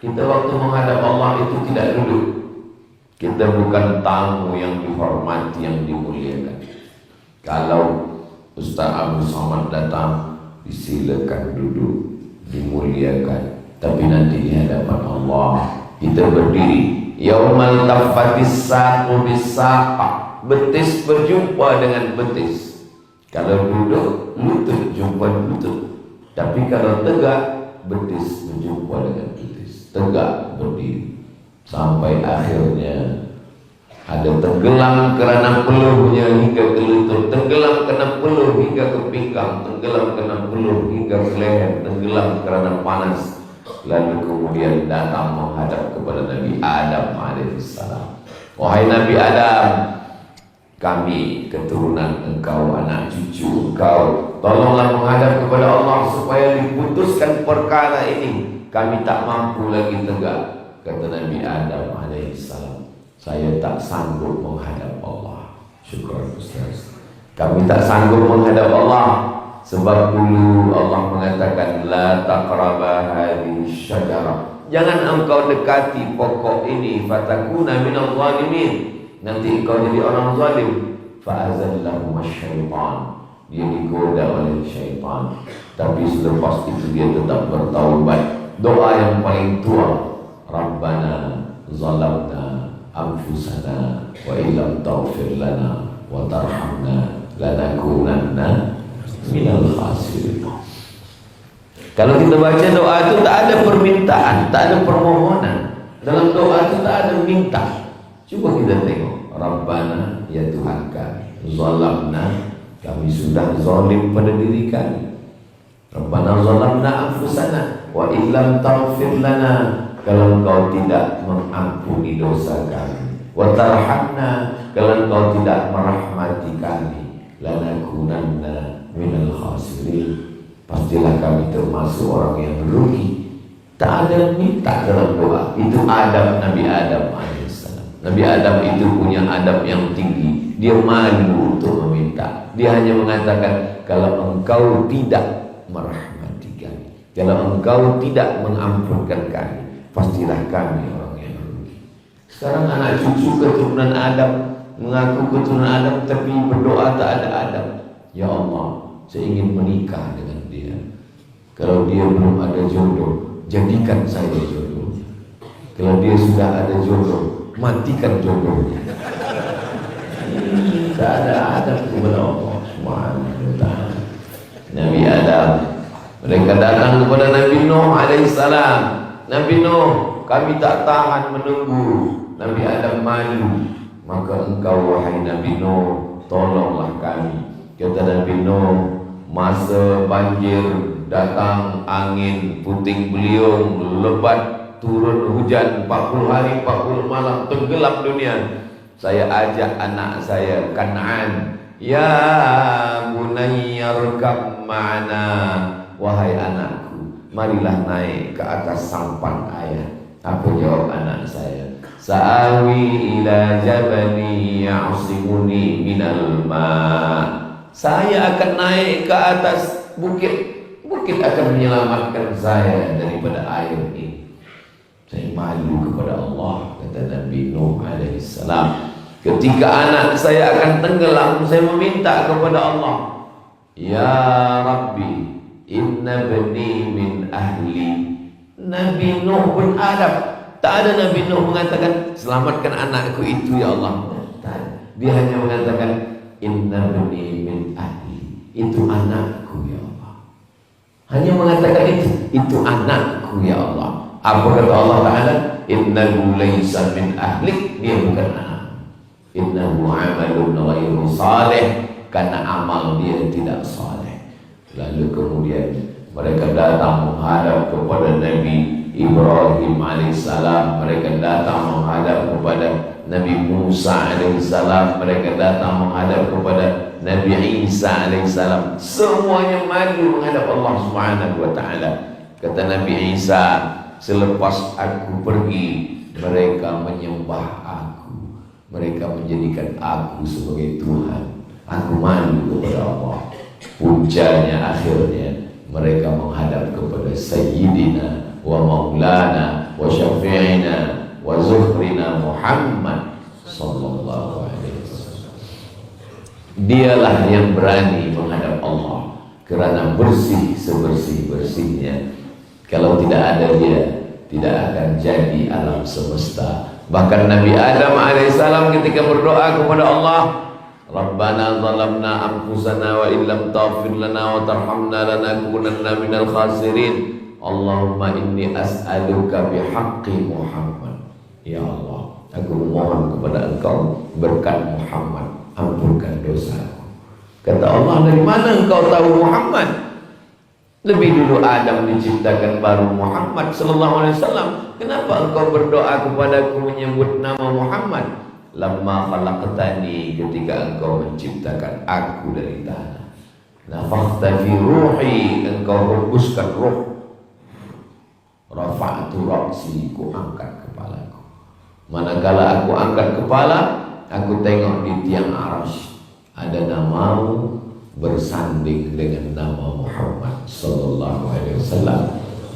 Kita waktu menghadap Allah itu tidak duduk. Kita bukan tamu yang dihormati, yang dimuliakan. Kalau Ustaz Abu Somad datang, disilakan duduk, dimuliakan. Tapi nanti di hadapan Allah kita berdiri. Yaumal tafatis saqu bis-saq. Betis berjumpa dengan betis. Kalau duduk, lutut jumpa lutut. Tapi kalau tegak, betis berjumpa dengan betis. Tegak berdiri. Sampai akhirnya ada tenggelam kerana peluhnya hingga ke lutut, tenggelam kerana peluh hingga ke pinggang, tenggelam kerana peluh hingga ke leher, tenggelam kerana panas. Lalu kemudian datang menghadap kepada Nabi Adam alaihissalam. Wahai Nabi Adam, kami keturunan engkau, anak cucu engkau, tolonglah menghadap kepada Allah supaya diputuskan perkara ini. Kami tak mampu lagi tegak. Kata Nabi Adam alaihissalam, saya tak sanggup menghadap Allah. Syukur Ustaz. Kami tak sanggup menghadap Allah. Sebab dulu Allah mengatakan, la taqraba hadhihi syajarah. Jangan engkau dekati pokok ini, fatakuna minal zalimin. Nanti engkau jadi orang zalim. Fa'azallahum asyaitan. Dia digoda oleh syaitan. Tapi selepas itu dia tetap bertaubat. Doa yang paling tua, Rabbana zalamna anfusana wa illam taghfir lana wa tarhamna lanakunanna minal khasirin. Kalau kita baca doa itu tak ada permintaan, tak ada permohonan. Dalam doa itu tak ada minta. Cuba kita tengok, Rabbana, ya Tuhan kami, zalamna, kami sudah zalim pada diri kami. Rabbana zalamna anfusana wa illam taghfir lana, kalau engkau tidak mengampuni dosa kami, wa tarhamna, kalau engkau tidak merahmati kami, lanakunanna minal khasirin, pastilah kami termasuk orang yang rugi. Tak ada minta dalam doa. Itu adab Nabi Adam alaihissalam. Nabi Adam itu punya adab yang tinggi. Dia malu untuk meminta. Dia hanya mengatakan, kalau engkau tidak merahmati kami, kalau engkau tidak mengampunkan kami, pastilah kami orang yang rugi. Sekarang anak cucu keturunan Adam mengaku keturunan Adam, tapi berdoa tak ada adab. Ya Allah, saya ingin menikah dengan dia. Kalau dia belum ada jodoh, jadikan saya jodoh. Kalau dia sudah ada jodoh, matikan jodohnya. Tak ada adab kepada Allah Subhanahu wa ta'ala. Nabi Adam, mereka datang kepada Nabi Nuh alaihissalam. Nabi Nuh, kami tak tahan menunggu. Nabi Adam malu. Maka engkau wahai Nabi Nuh, tolonglah kami. Kata Nabi Nuh, masa banjir datang, angin puting beliung, lebat, turun hujan 40 hari 40 malam, tenggelam dunia. Saya ajak anak saya Kan'an, ya bunayya rkab ma'ana, wahai anakku, marilah naik ke atas sampan ayah. Apa jawab anak saya? Sa'awi ila jabani ya'simuni minal ma'. Saya akan naik ke atas bukit. Bukit akan menyelamatkan saya daripada air ini. Saya malu kepada Allah, kata Nabi Nuh alaihissalam. Ketika anak saya akan tenggelam, saya meminta kepada Allah, ya Rabbi, inna bani min ahli. Nabi Nuh beradab. Tak ada Nabi Nuh mengatakan, selamatkan anakku itu ya Allah. Dia hanya mengatakan, inna bani min ahli. Itu anakku ya Allah. Hanya mengatakan itu anakku ya Allah. Apa kata Allah Ta'ala? Innahu laysa min ahlik. Dia bukan anak. Innahu amalun ghairu salih. Karena amal dia tidak saleh. Lalu kemudian mereka datang menghadap kepada Nabi Ibrahim alaihissalam. Mereka datang menghadap kepada Nabi Musa alaihissalam. Mereka datang menghadap kepada Nabi Isa alaihissalam. Semuanya malu menghadap Allah Subhanahu wa ta'ala. Kata Nabi Isa, selepas aku pergi, mereka menyembah aku. Mereka menjadikan aku sebagai Tuhan. Aku malu kepada Allah. Puncanya akhirnya mereka menghadap kepada Sayyidina wa Maulana wa syafi'ina wa zuhrina Muhammad sallallahu alaihi wasallam. Dialah yang berani menghadap Allah karena bersih sebersih-bersihnya. Kalau tidak ada dia, tidak akan jadi alam semesta. Bahkan Nabi Adam alaihissalam ketika berdoa kepada Allah, Rabbana zalamna anfusana wa illam taghfir lana wa tarhamna lanakunanna minal khasirin. Allahumma inni as'aluka bihaqqi Muhammad. Ya Allah, aku mohon kepada Engkau berkat Muhammad, ampunkan dosaku. Kata Allah, dari mana engkau tahu Muhammad? Lebih dulu Adam diciptakan baru Muhammad sallallahu alaihi wasallam. Kenapa engkau berdoa kepadaku menyebut nama Muhammad? Lamma khalaqtani, ketika engkau menciptakan aku dari tanah. Nafakhta fi ruhi, engkau hembuskan roh. Rafa'tu ra'si, ku angkat kepalaku. Manakala aku angkat kepala, aku tengok di tiang arasy ada namamu bersanding dengan nama Muhammad sallallahu alaihi wasallam.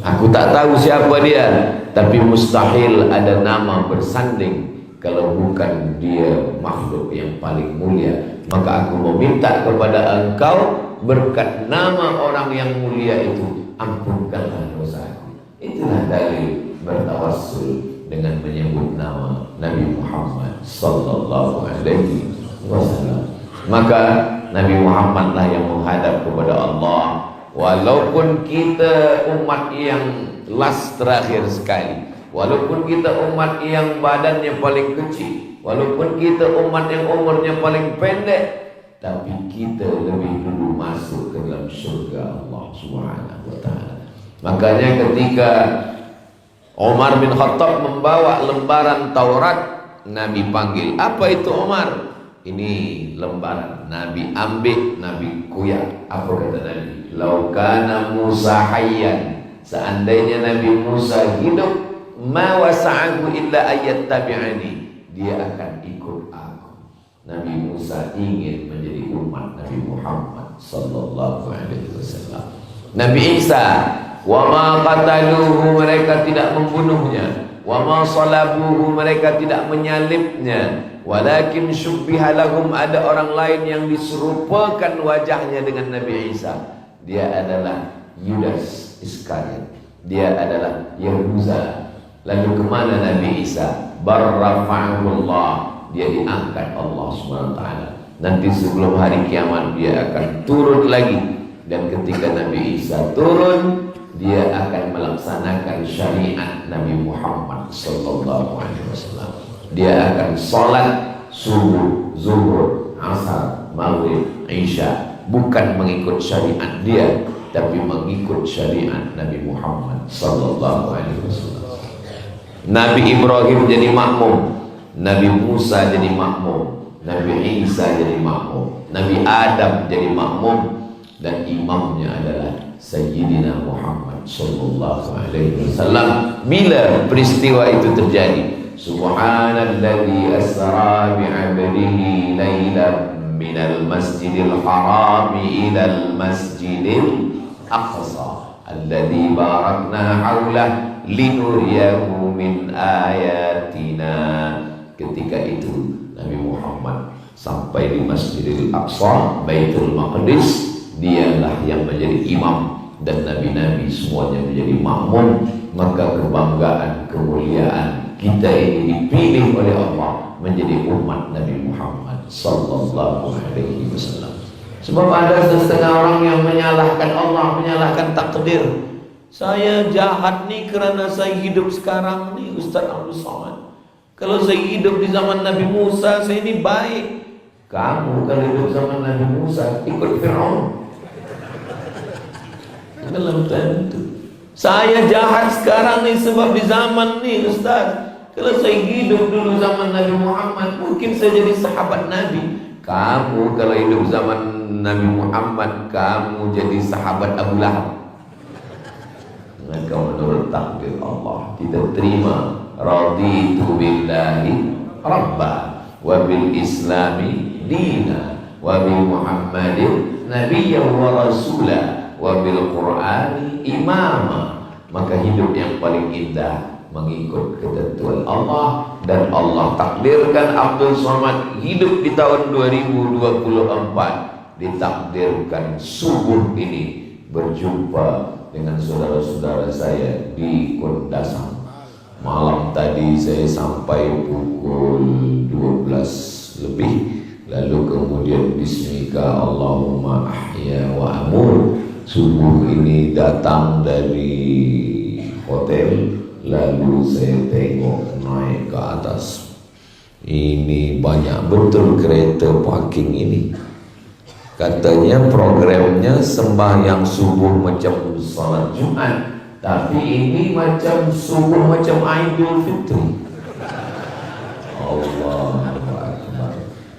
Aku tak tahu siapa dia, tapi mustahil ada nama bersanding kalau bukan dia makhluk yang paling mulia. Maka aku meminta kepada engkau berkat nama orang yang mulia itu, ampunkanlah dosaku. Itulah dalil bertawassul dengan menyebut nama Nabi Muhammad sallallahu alaihi wasallam. Maka Nabi Muhammad lah yang menghadap kepada Allah. Walaupun kita umat yang last terakhir sekali, walaupun kita umat yang badannya paling kecil, walaupun kita umat yang umurnya paling pendek, tapi kita lebih dulu masuk ke dalam surga Allah Subhanahu wa ta'ala. Makanya ketika Umar bin Khattab membawa lembaran Taurat, Nabi panggil, apa itu Umar? Ini lembaran. Nabi ambil, Nabi kuyak. Apa kata Nabi? Laukana Musa hayyan, seandainya Nabi Musa hidup, ma wasa'ahu illa ayat tabi'ani, dia akan ikut aku. Nabi Musa ingin menjadi umat Nabi Muhammad sallallahu alaihi wasallam. Nabi Isa, wa ma qataluhu, mereka tidak membunuhnya, wa ma salabuhu, mereka tidak menyalibnya, walakin syubbiha lahum, ada orang lain yang diserupakan wajahnya dengan Nabi Isa. Dia adalah Yudas Iskariot, dia adalah Yahuza. Lalu kemana Nabi Isa? Barrafa'ahullah, dia diangkat Allah SWT. Nanti sebelum hari kiamat dia akan turun lagi. Dan ketika Nabi Isa turun, dia akan melaksanakan syariat Nabi Muhammad sallallahu alaihi wasallam. Dia akan salat subuh, zuhur, asar, maghrib, isya, bukan mengikut syariat dia, tapi mengikut syariat Nabi Muhammad sallallahu alaihi wasallam. Nabi Ibrahim jadi makmum, Nabi Musa jadi makmum, Nabi Isa jadi makmum, Nabi Adam jadi makmum, dan imamnya adalah Sayyidina Muhammad sallallahu alaihi wasallam. Bila peristiwa itu terjadi, Subhanalladzi asra bi'abdihi lailan minal masjidil haram ilal masjidil aqsa alladzi barakna haulah linuriyahu min ayatina. Ketika itu Nabi Muhammad sampai di Masjidil Aqsa, Baitul Maqdis, dialah yang menjadi imam dan nabi-nabi semuanya menjadi makmum. Maka kebanggaan, kemuliaan kita ini dipilih oleh Allah menjadi umat Nabi Muhammad sallallahu alaihi wasallam. Sebab ada setengah orang yang menyalahkan Allah, menyalahkan takdir. Saya jahat nih karena saya hidup sekarang nih, Ustaz Abdul Somad. Kalau saya hidup di zaman Nabi Musa, saya ini baik. Kamu kalau hidup zaman Nabi Musa ikut Fir'aun, belum tentu. Saya jahat sekarang nih sebab di zaman nih Ustaz. Kalau saya hidup dulu zaman Nabi Muhammad, mungkin saya jadi sahabat Nabi. Kamu kalau hidup zaman Nabi Muhammad, kamu jadi sahabat Abu Lahab. Maka menurut takdir Allah kita terima. Raditu billahi rabba wa bil islami dina wa bi Muhammadin nabiyyan wa rasula wa bil Qur'ani imama. Maka hidup yang paling indah mengikut ketentuan Allah, dan Allah takdirkan Abdul Somad hidup di tahun 2024. Ditakdirkan subuh ini berjumpa dengan saudara-saudara saya di Kundasang. Malam tadi saya sampai pukul 12 lebih, lalu kemudian bismika Allahumma ahya wa amur. Subuh ini datang dari hotel, lalu saya tengok naik ke atas. Ini banyak betul kereta parking ini. Katanya programnya sembahyang subuh macam salat Jumat, tapi ini macam subuh macam Aidil Fitri. Allahu Akbar.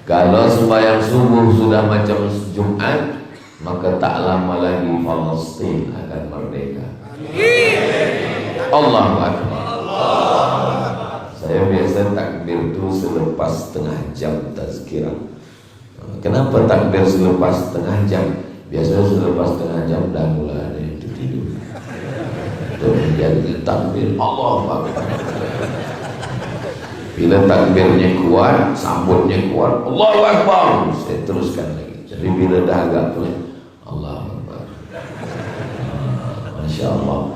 Kalau sembahyang subuh sudah macam Jumat, maka tak lama lagi Palestin akan merdeka. Allahu Akbar. Saya biasa takbir itu selepas setengah jam tazkirah. Kenapa takbir selepas setengah jam? Biasanya selepas setengah jam dah mulai ada yang tidur. Jadi takbir Allahu Akbar. Bila takbirnya kuat, sambutnya kuat, Allahu Akbar, saya teruskan lagi. Jadi bila dah agak pelan, Allahu Akbar. Masya Allah.